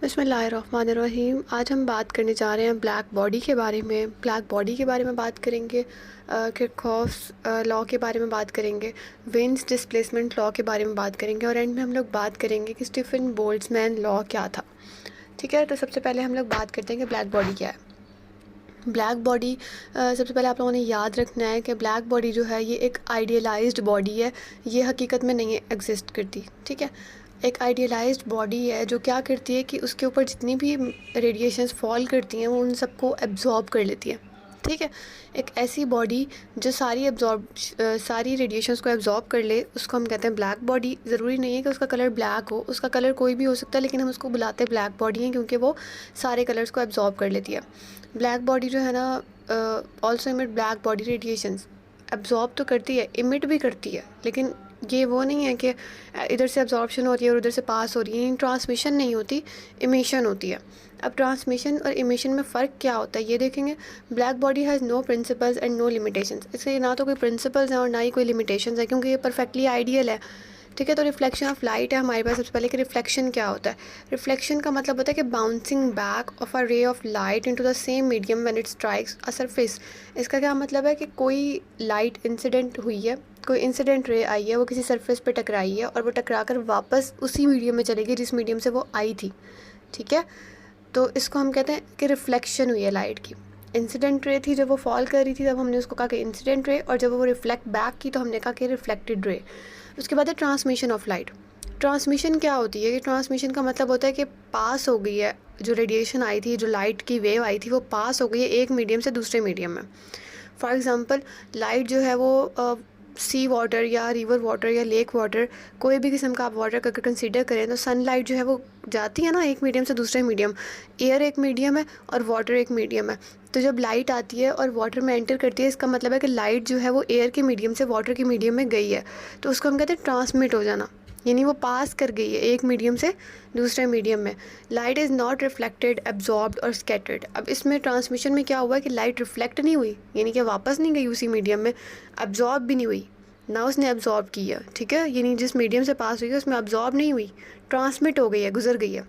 बिस्मिल्लाहिर्रहमानिर्रहीम। आज हम बात करने जा रहे हैं ब्लैक बॉडी के बारे में। ब्लैक बॉडी के बारे में बात करेंगे, किरचॉफ्स लॉ के बारे में बात करेंगे, वेन्स डिस्प्लेसमेंट लॉ के बारे में बात करेंगे और एंड में हम लोग बात करेंगे कि स्टीफन बोल्ट्जमैन लॉ क्या था। ठीक है, तो सबसे पहले हम लोग बात करते हैं कि ब्लैक बॉडी क्या है। ब्लैक बॉडी सबसे पहले आप लोगों ने याद रखना है कि ब्लैक बॉडी जो है ये एक आइडियलाइज्ड बॉडी है, ये हकीकत में नहीं एग्जिस्ट करती। ठीक है, एक आइडियलाइज्ड बॉडी है जो क्या करती है कि उसके ऊपर जितनी भी रेडिएशंस फॉल करती हैं वो उन सबको एब्जॉर्ब कर लेती है। ठीक है, एक ऐसी बॉडी जो सारी रेडिएशंस को एब्जॉर्ब कर ले उसको हम कहते हैं ब्लैक बॉडी। ज़रूरी नहीं है कि उसका कलर ब्लैक हो, उसका कलर कोई भी हो सकता है, लेकिन हम उसको बुलाते हैं ब्लैक बॉडी हैं क्योंकि वो सारे कलर्स को एब्जॉर्ब कर लेती है। ब्लैक बॉडी जो है ना also emit black body radiations. Absorb तो करती है, इमिट भी करती है, लेकिन ये वो नहीं है कि इधर से एब्जॉर्प्शन हो रही है और उधर से पास हो रही है। ट्रांसमिशन नहीं होती, इमिशन होती है। अब ट्रांसमिशन और इमिशन में फ़र्क क्या होता है ये देखेंगे। Black body has no principles and no limitations. इससे ना तो कोई प्रिंसिपल्स हैं और ना ही कोई लिमिटेशंस है क्योंकि ये परफेक्टली आइडियल है। ठीक है, तो रिफ्लेक्शन ऑफ लाइट है हमारे पास। सबसे पहले कि रिफ्लेक्शन क्या होता है। रिफ्लेक्शन का मतलब होता है कि bouncing back of a ray of light into the same medium when it strikes a surface. इसका क्या मतलब है कि कोई लाइट इंसिडेंट हुई है, कोई इंसिडेंट रे आई है, वो किसी सरफेस पे टकराई है और वो टकरा कर वापस उसी मीडियम में चलेगी जिस मीडियम से वो आई थी। ठीक है, तो इसको हम कहते हैं कि रिफ्लेक्शन हुई है लाइट की। इंसिडेंट रे थी जब वो फॉल कर रही थी तब हमने उसको कहा कि इंसिडेंट रे, और जब वो रिफ्लेक्ट बैक की तो हमने कहा कि रिफ्लेक्टेड रे। उसके बाद है ट्रांसमिशन ऑफ लाइट। ट्रांसमिशन क्या होती है कि ट्रांसमिशन का मतलब होता है कि पास हो गई है जो रेडिएशन आई थी, जो लाइट की वेव आई थी वो पास हो गई है एक मीडियम से दूसरे मीडियम में। फॉर एग्ज़ाम्पल लाइट जो है वो सी वाटर या रिवर वाटर या लेक वाटर, कोई भी किस्म का आप वाटर अगर कंसीडर करें तो सनलाइट जो है वो जाती है ना एक मीडियम से दूसरे मीडियम। एयर एक मीडियम है और वाटर एक मीडियम है। तो जब लाइट आती है और वाटर में एंटर करती है इसका मतलब है कि लाइट जो है वो एयर के मीडियम से वाटर के मीडियम में गई है, तो उसको हम कहते हैं ट्रांसमिट हो जाना, यानी वो पास कर गई है एक मीडियम से दूसरे मीडियम में। Light is not reflected, absorbed और स्कैटर्ड। अब इसमें ट्रांसमिशन में क्या हुआ कि लाइट रिफ्लेक्ट नहीं हुई, यानी कि वापस नहीं गई उसी मीडियम में, एब्जॉर्ब भी नहीं हुई ना उसने एब्जॉर्ब किया। ठीक है, यानी जिस मीडियम से पास हुई है उसमें एब्जॉर्ब नहीं हुई, ट्रांसमिट हो गई है, गुजर गई है।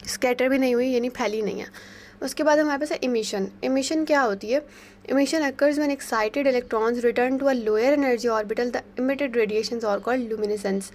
स्कैटर भी नहीं हुई, यानी फैली नहीं है। उसके बाद हमारे पास है इमिशन। इमिशन क्या होती है। Emission occurs when excited electrons return to a lower energy orbital, the emitted radiations are called luminescence.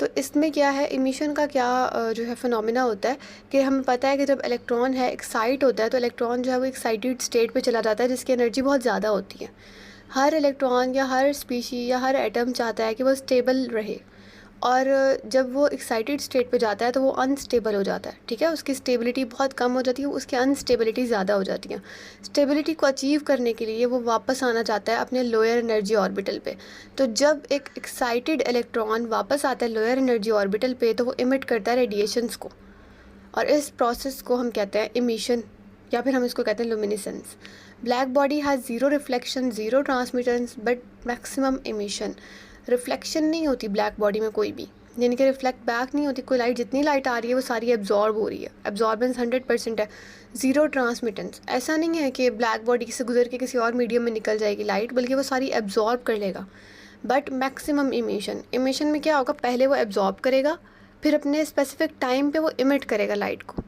तो इसमें क्या है, इमिशन का क्या जो है फिनोमिना होता है कि हमें पता है कि जब इलेक्ट्रॉन है एक्साइट होता है तो इलेक्ट्रॉन जो है वो एक्साइटेड स्टेट पे चला जाता है जिसकी एनर्जी बहुत ज़्यादा होती है। हर इलेक्ट्रॉन या हर स्पीशी या हर एटम चाहता है कि वो स्टेबल रहे, और जब वो एक्साइटेड स्टेट पे जाता है तो वो अनस्टेबल हो जाता है। ठीक है, उसकी स्टेबिलिटी बहुत कम हो जाती है, उसकी अनस्टेबिलिटी ज़्यादा हो जाती है। स्टेबिलिटी को अचीव करने के लिए वो वापस आना चाहता है अपने लोअर एनर्जी ऑर्बिटल पे। तो जब एक एक्साइटेड इलेक्ट्रॉन वापस आता है लोअर एनर्जी ऑर्बिटल पे तो वो इमिट करता है रेडिएशंस को, और इस प्रोसेस को हम कहते हैं इमिशन, या फिर हम इसको कहते हैं luminescence. Black body has zero reflection, zero transmittance but maximum emission. Reflection नहीं होती ब्लैक बॉडी में कोई भी, यानी कि रिफ्लेक्ट बैक नहीं होती कोई लाइट। जितनी लाइट आ रही है वो सारी एब्जॉर्ब हो रही है, एब्जॉर्बेंस 100% है। ज़ीरो ट्रांसमिटेंस, ऐसा नहीं है कि ब्लैक बॉडी से गुजर के किसी और मीडियम में निकल जाएगी लाइट, बल्कि वो सारी एब्जॉर्ब कर लेगा। बट मैक्सिमम इमिशन, इमिशन में क्या होगा, पहले वो एब्जॉर्ब करेगा फिर अपने स्पेसिफिक टाइम पे वो इमिट करेगा लाइट को।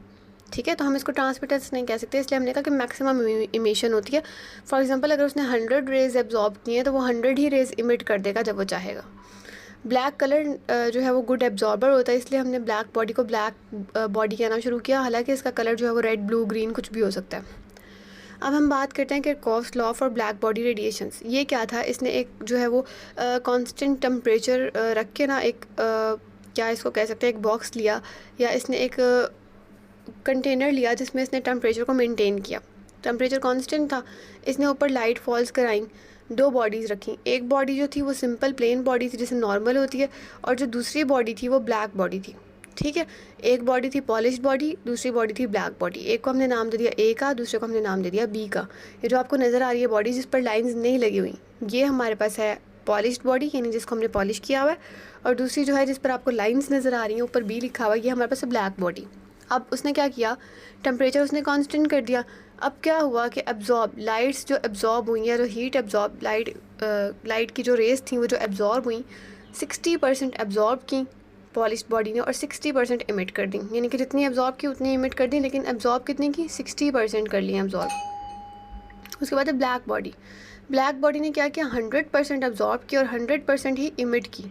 ठीक है, तो हम इसको ट्रांसमिटेंस नहीं कह सकते, इसलिए हमने कहा कि मैक्सिमम इमिशन होती है। फॉर एग्जांपल अगर उसने 100 रेज़ एब्जॉर्ब किए हैं तो वो 100 ही रेज़ इमिट कर देगा जब वो चाहेगा। ब्लैक कलर जो है वो गुड एब्जॉर्बर होता है, इसलिए हमने ब्लैक बॉडी को ब्लैक बॉडी कहना शुरू किया, हालांकि इसका कलर जो है वो रेड, ब्लू, ग्रीन कुछ भी हो सकता है। अब हम बात करते हैं कि Kirchhoff's law for black body radiations. ये क्या था, इसने एक जो है वो कांस्टेंट टेम्परेचर रख के ना एक क्या इसको कह सकते हैं, एक बॉक्स लिया या इसने एक कंटेनर लिया जिसमें इसने टेम्परेचर को मेंटेन किया। टेम्परेचर कांस्टेंट था, इसने ऊपर लाइट फॉल्स कराई, दो बॉडीज़ रखी। एक बॉडी जो थी वो सिंपल प्लेन बॉडी थी जैसे नॉर्मल होती है, और जो दूसरी बॉडी थी वो ब्लैक बॉडी थी। ठीक है, एक बॉडी थी पॉलिश्ड बॉडी, दूसरी बॉडी थी ब्लैक बॉडी। एक को हमने नाम दे दिया ए का, दूसरे को हमने नाम दे दिया बी का। ये जो आपको नज़र आ रही है बॉडी जिस पर लाइंस नहीं लगी हुई, ये हमारे पास है पॉलिश्ड बॉडी, यानी जिसको हमने पॉलिश किया हुआ है, और दूसरी जो है जिस पर आपको लाइंस नज़र आ रही हैं ऊपर बी लिखा हुआ है, ये हमारे पास है ब्लैक बॉडी। अब उसने क्या किया, टेम्परेचर उसने कांस्टेंट कर दिया। अब क्या हुआ कि एब्जॉर्ब लाइट्स जो एब्जॉर्ब हुई या जो हीट एब्जॉर्ब लाइट की जो रेस थी वो जो एब्जॉर्ब हुई 60% एब्जॉर्ब की, पॉलिश्ड बॉडी ने और 60% इमिट कर दी, यानी कि जितनी एब्जॉर्ब की उतनी इमिट कर दी, लेकिन एब्जॉर्ब कितनी की 60% कर ली एब्जॉर्ब। उसके बाद है ब्लैक बॉडी। ब्लैक बॉडी ने क्या किया, 100% एब्जॉर्ब की और 100% ही इमिट की,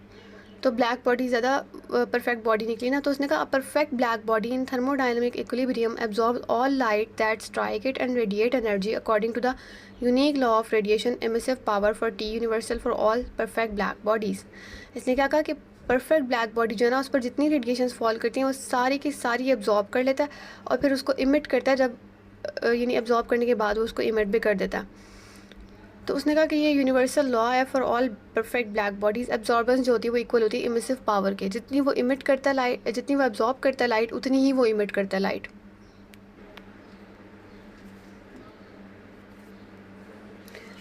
तो ब्लैक बॉडी ज़्यादा परफेक्ट बॉडी निकली ना। तो उसने कहा perfect black body in thermodynamic equilibrium absorb all light that strike it and radiate energy according to the unique law of radiation emissive power for T universal for all perfect black bodies. इसने क्या कहा कि perfect black body जो है ना, उस पर जितनी रेडिएशंस फॉल करती हैं वो सारी की सारी एब्जॉर्ब कर लेता है और फिर उसको इमिट करता है, जब यानी एब्जॉर्ब करने के बाद वो उसको इमिट भी कर देता है। तो उसने कहा कि ये यूनिवर्सल लॉ है for all perfect black bodies. Absorbance जो होती है वो इक्वल होती है इमिसिव पावर के, जितनी वो इमिट करता है लाइट, जितनी वो एब्जॉर्ब करता है लाइट, उतनी ही वो इमिट करता है लाइट।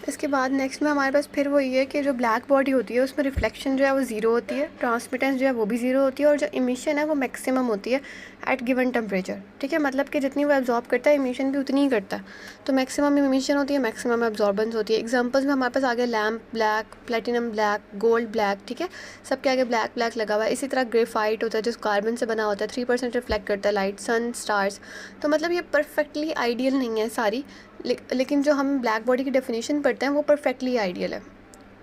इसके बाद नेक्स्ट में हमारे पास फिर वो ये है कि जो ब्लैक बॉडी होती है उसमें रिफ्लेक्शन जो है वो ज़ीरो होती है, ट्रांसमिटेंस जो है वो भी ज़ीरो होती है, और जो इमिशन है वो मैक्सिमम होती है एट गिवन टेम्परेचर। ठीक है, मतलब कि जितनी वो एब्जॉर्ब करता है इमिशन भी उतनी ही करता है। तो मैक्सिमम इमिशन होती है, मैक्सिमम एब्जॉर्बेंस होती है। एग्जांपल्स में हमारे पास आगे lamp black, platinum black, gold black, ठीक है, सबके आगे ब्लैक ब्लैक लगा हुआ है। इसी तरह ग्रेफाइट होता है जो कार्बन से बना होता है, 3% रिफ्लेक्ट करता है लाइट, सन, स्टार्स। तो मतलब ये परफेक्टली आइडियल नहीं है सारी, लेकिन जो हम ब्लैक बॉडी की डेफिनेशन पढ़ते हैं वो परफेक्टली आइडियल है।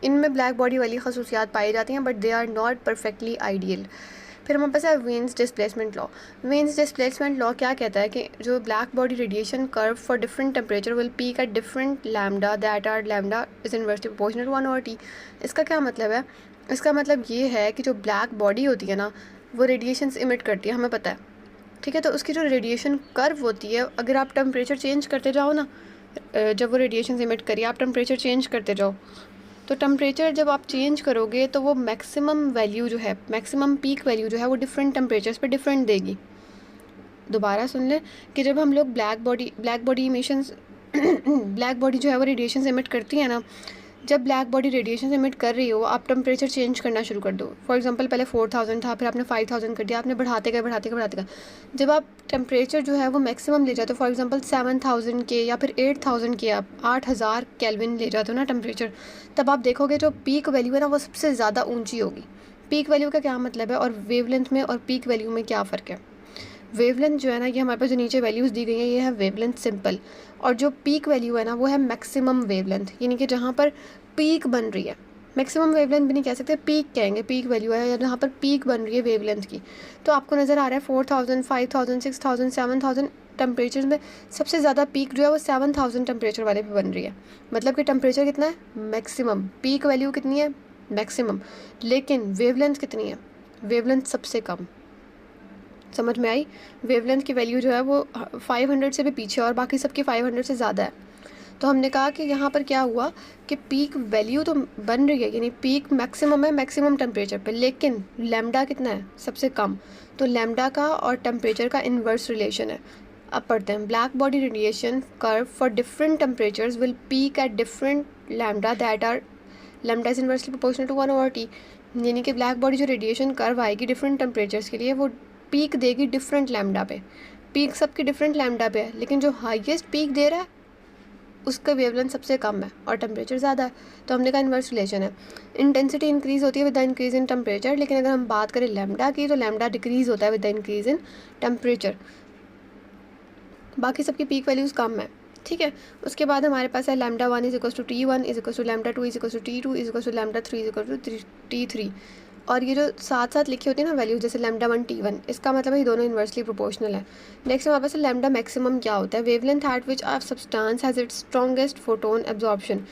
इनमें ब्लैक बॉडी वाली खसूसियात पाई जाती हैं, but they are not perfectly ideal. फिर हमारे पास है Wien's displacement law. Wien's displacement law क्या कहता है कि जो black body radiation curve for different temperature will peak at different lambda that are lambda is inversely proportional to 1/t। इसका क्या मतलब है, इसका मतलब ये है कि जो ब्लैक बॉडी होती है ना वो रेडिएशंस इमिट करती है, हमें पता है, ठीक है। तो उसकी जो रेडिएशन कर्व होती है, अगर आप टेम्परेचर चेंज करते जाओ ना, जब वो रेडिएशन इमिट करिए आप टेम्परेचर चेंज करते जाओ, तो टेम्परेचर जब आप चेंज करोगे तो वो मैक्सिमम वैल्यू जो है, मैक्सिमम पीक वैल्यू जो है वो डिफरेंट टेम्परेचर्स पे डिफरेंट देगी। दोबारा सुन लें कि जब हम लोग black body emissions black body जो है वो रेडिएशन इमिट करती है ना, जब ब्लैक बॉडी रेडिएशन इमिट कर रही हो आप टेम्परेचर चेंज करना शुरू कर दो। फॉर एग्जांपल पहले 4000 था, फिर आपने 5000 कर दिया, आपने बढ़ाते गए। जब आप टेम्परेचर जो है वो मैक्सिमम ले जाते हो, फॉर एग्जांपल 7000 के या फिर 8000 के, आप 8000 केल्विन ले जाते हो ना टेम्परेचर, तब आप देखोगे जो पीक वैल्यू है ना वो सबसे ज़्यादा ऊँची होगी। पीक वैल्यू का क्या मतलब है और वेवलेंथ में और पीक वैल्यू में क्या फ़र्क है। वेवलेंथ जो है ना, ये हमारे पास जो नीचे वैल्यूज़ दी गई हैं ये है वेवलेंथ सिंपल, और जो पीक वैल्यू है ना वो है मैक्सिमम वेवलेंथ, यानी कि जहाँ पर पीक बन रही है। मैक्सिमम वेवलेंथ भी नहीं कह सकते, पीक कहेंगे, पीक वैल्यू है जहाँ पर पीक बन रही है वेवलेंथ की। तो आपको नज़र आ रहा है 4000, 5000, 6000, 7000 टेम्परेचर में सबसे ज़्यादा पीक जो है वो 7000 टेम्परेचर वाले पे बन रही है। मतलब कि टेम्परेचर कितना है, मैक्सिमम, पीक वैल्यू कितनी है, मैक्सिमम, लेकिन वेवलेंथ कितनी है, वेवलेंथ सबसे कम। समझ में आई, वेवलेंथ की वैल्यू जो है वो 500 से भी पीछे और बाकी सबकी 500 से ज़्यादा है। तो हमने कहा कि यहाँ पर क्या हुआ कि पीक वैल्यू तो बन रही है, यानी पीक मैक्सिमम है मैक्सिमम टेम्परेचर पे, लेकिन लैम्डा कितना है, सबसे कम। तो लैम्डा का और टेम्परेचर का इन्वर्स रिलेशन है। अब पढ़ते हैं, black body radiation curve for different temperatures will peak at different lambda that are lambda is inversely proportional to 1/t। यानी कि ब्लैक बॉडी जो रेडिएशन कर्व आएगी डिफरेंट टेम्परेचर्स के लिए वो पीक देगी डिफरेंट लैम्डा पे। पीक सबकी डिफरेंट लैम्डा पे है, लेकिन जो हाईएस्ट पीक दे रहा है उसका वेवलेंथ सबसे कम है और टेम्परेचर ज़्यादा है। तो हमने कहा इन्वर्स रिलेशन है। इंटेंसिटी इंक्रीज़ होती है with the increase in temperature, लेकिन अगर हम बात करें लैम्डा की तो लैम्डा डिक्रीज़ होता है with the increase in temperature. बाकी सबकी पीक वैल्यूज़ कम है, ठीक है। उसके बाद हमारे पास है lambda 1 is equal to T1 is equal to lambda 2 is equal to T2 is equal to lambda 3 is equal to T3। और ये जो साथ साथ लिखी होती है ना वैल्यूज, जैसे लैम्डा 1 T1, इसका मतलब है ये दोनों इन्वर्सली प्रोपोर्शनल है। नेक्स्ट हमारे पास लैम्डा मैक्सिमम क्या होता है, wavelength eight which a substance has its strongest photon absorption.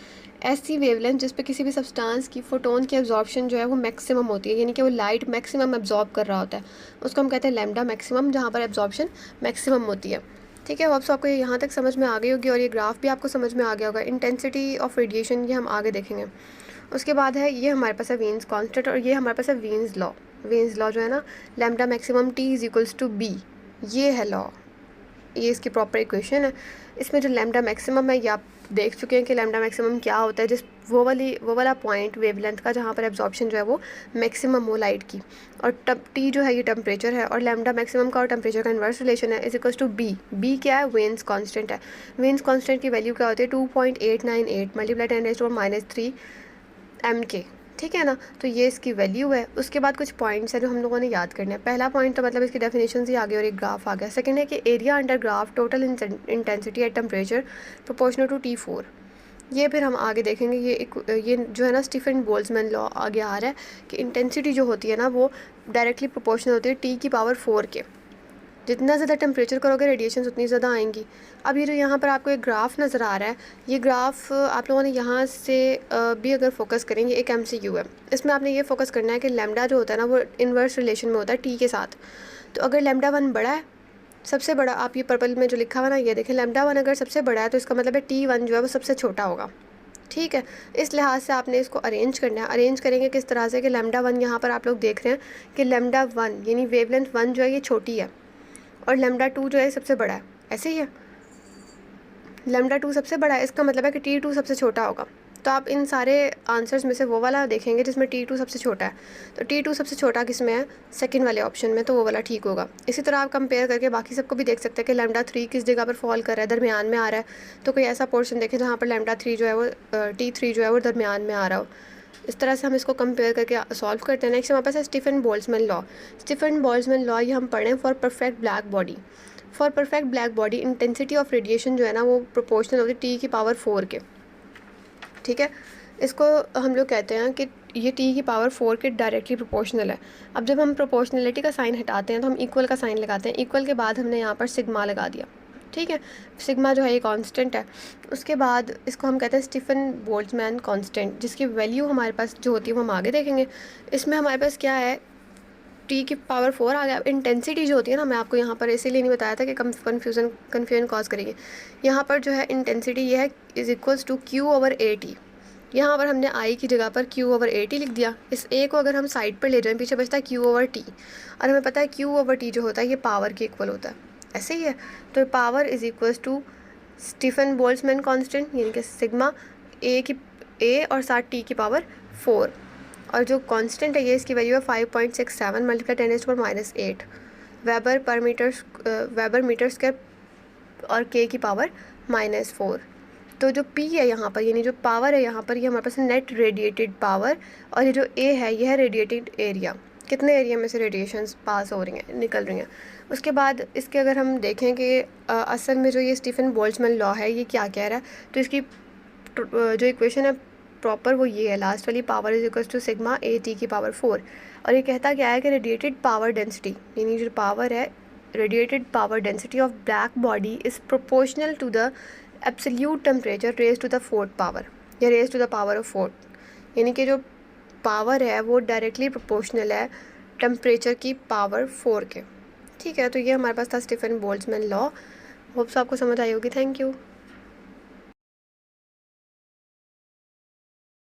ऐसी वेवलेंथ जिस पे किसी भी सब्सटेंस की फोटोन की एब्जॉर्प्शन जो है वो मैक्सिमम होती है, यानी कि वो लाइट मैक्सिमम एब्जॉर्ब कर रहा होता है, उसको हम कहते हैं लैम्डा मैक्सिमम, जहाँ पर एब्जॉर्प्शन मैक्सिमम होती है। ठीक है, अब आपको यहाँ तक समझ में आ गई होगी और ये ग्राफ भी आपको समझ में आ गया होगा। इंटेंसिटी ऑफ रेडिएशन ये हम आगे देखेंगे। उसके बाद है ये हमारे पास है वीन्स कांस्टेंट, और ये हमारे पास है वीन्स लॉ। वीन्स लॉ जो है ना, lambda maximum T is equals to B, ये है लॉ, ये इसकी प्रॉपर इक्वेशन है। इसमें जो लैम्डा मैक्सिमम है ये आप देख चुके हैं कि लैम्डा मैक्सिमम क्या होता है, जिस वो वाला पॉइंट वेवलेंथ का जहाँ पर एब्जॉर्प्शन जो है वो मैक्सिमम हो लाइट की, और T जो है ये टेम्परेचर है, और लैम्डा मैक्सिमम का और टेम्परेचर का इन्वर्स रिलेशन है, is equals to B। B क्या है, वेन्स कांस्टेंट है। वेन्स कांस्टेंट की वैल्यू क्या होती है, 2.898 मल्टीप्लाई 10⁻³ -3 mK, ठीक है ना। तो ये इसकी वैल्यू है। उसके बाद कुछ पॉइंट्स हैं जो हम लोगों ने याद करने हैं। पहला पॉइंट तो मतलब इसकी डेफिनेशन ही आ गई और एक ग्राफ आ गया। सेकंड है कि area under graph total intensity at temperature proportional to T4। ये फिर हम आगे देखेंगे। ये जो है ना स्टीफन बोल्ट्जमैन लॉ आगे आ रहा है कि इंटेंसिटी जो होती है ना वो डायरेक्टली प्रोपोर्शनल होती है T⁴ के। जितना ज़्यादा टेम्परेचर करोगे रेडिएशन उतनी ज़्यादा आएंगी। अब ये जो यहाँ पर आपको एक ग्राफ नज़र आ रहा है, ये ग्राफ आप लोगों ने यहाँ से भी अगर फोकस करेंगे, एक MCQ है, इसमें आपने ये फोकस करना है कि लैम्डा जो होता है ना वो इन्वर्स रिलेशन में होता है T के साथ। तो अगर λ1 बड़ा है, सबसे बड़ा, आप ये पर्पल में जो लिखा हुआ ना ये देखें, λ1 अगर सबसे बड़ा है तो इसका मतलब है T1 जो है वो सबसे छोटा होगा। ठीक है, इस लिहाज से आपने इसको अरेंज करना है। अरेंज करेंगे किस तरह से कि λ1 यहाँ पर आप लोग देख रहे हैं कि λ1 यानी वेवलेंथ 1 जो है ये छोटी है और λ2 जो है सबसे बड़ा है। ऐसे ही है, λ2 सबसे बड़ा है, इसका मतलब है कि T2 सबसे छोटा होगा। तो आप इन सारे आंसर्स में से वो वाला देखेंगे जिसमें T2 सबसे छोटा है। तो T2 सबसे छोटा किस में है? सेकंड वाले ऑप्शन में, तो वो वाला ठीक होगा। इसी तरह आप कंपेयर करके बाकी सबको भी देख सकते हैं कि λ3 किस जगह पर फॉल कर रहा है, दरमियान में आ रहा है। तो कोई ऐसा पोर्शन देखें जहाँ पर λ3 जो है वो T3 जो है वो दरमियान में आ रहा हो। इस तरह से हम इसको कंपेयर करके सॉल्व करते हैं। नेक्स्ट हमारे पास है Stefan Boltzmann law. Stefan Boltzmann law ये हम पढ़ें for perfect black body. For perfect black body intensity of radiation जो है ना वो प्रोपोर्शनल होती है T⁴ के। ठीक है, इसको हम लोग कहते हैं कि ये T⁴ के डायरेक्टली प्रोपोर्शनल है। अब जब हम प्रोपोर्शनलिटी का साइन हटाते हैं तो हम इक्वल का साइन लगाते हैं। इक्वल के बाद हमने यहाँ पर सिग्मा लगा दिया। ठीक है, सिग्मा जो है ये कांस्टेंट है। उसके बाद इसको हम कहते हैं स्टीफन बोल्ट्जमैन कांस्टेंट, जिसकी वैल्यू हमारे पास जो होती है वो हम आगे देखेंगे। इसमें हमारे पास क्या है, T⁴ आ गया। इंटेंसिटी जो होती है ना, मैं आपको यहाँ पर इसीलिए नहीं बताया था कि कन्फ्यूजन कॉज करेंगे। यहाँ पर जो है इंटेंसिटी ये है = Q/AT। यहाँ पर हमने I की जगह पर Q/AT लिख दिया। इस A को अगर हम साइड पर ले जाएं, पीछे बचता है Q/T, और हमें पता है Q/T जो होता है ये पावर के इक्वल होता है। ऐसे ही है, तो पावर = स्टीफन बोल्ट्जमैन कांस्टेंट यानी कि सिग्मा A और साथ T⁴, और जो कांस्टेंट है ये इसकी वैल्यू है 5.67 × 10⁻⁸ वेबर मीटर स्क्वायर और K की पावर -4। तो जो P है यहाँ पर यानी जो पावर है यहाँ पर, ये हमारे पास नेट रेडिएटेड पावर, और ये जो A है ये है रेडिएटेड एरिया, कितने एरिया में से रेडिएशंस पास हो रही हैं, निकल रही हैं। उसके बाद इसके अगर हम देखें कि असल में जो ये स्टीफन बोल्ट्जमैन लॉ है ये क्या कह रहा है, तो इसकी जो इक्वेशन है प्रॉपर वो ये है लास्ट वाली, पावर = सिग्मा T⁴। और ये कहता क्या है कि रेडिएटेड पावर डेंसिटी यानी जो पावर है, radiated power density of black body is proportional to the absolute temperature raise to the 4th power या raise to the power of 4, यानी कि जो पावर है वो डायरेक्टली प्रोपोर्शनल है टेम्परेचर की पावर 4 के। ठीक है, तो ये हमारे पास था स्टीफन बोल्ट्जमैन लॉ। होप्स आपको समझ आई होगी। Thank you.